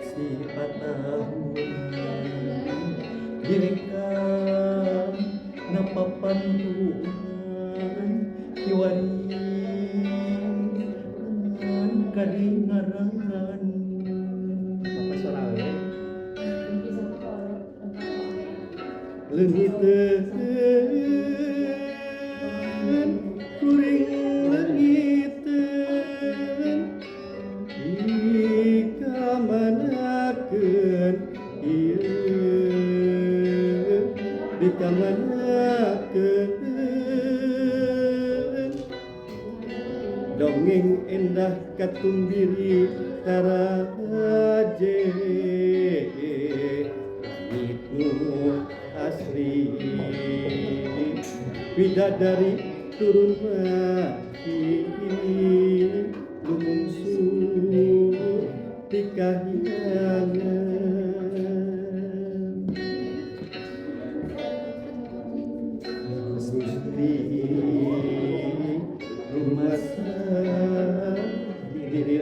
sifat tahun direka napapantuan kiwani kadingaran leungiteun kuring leungiteun dikamanakeun ieu dikamanakeun dongeng endah katumbiri taraje langitmu asli bidadari turun mati lumungsu di kahyangan Gusti rumasa diri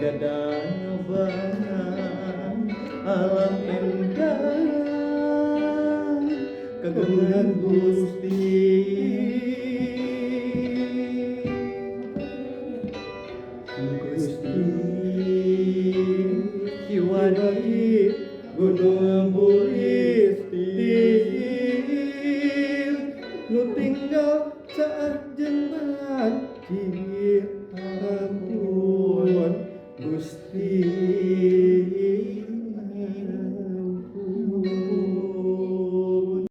gadabah alam endah kagungan Gusti kiwani gunung buristir nu tinggal saat jembat ampun Gusti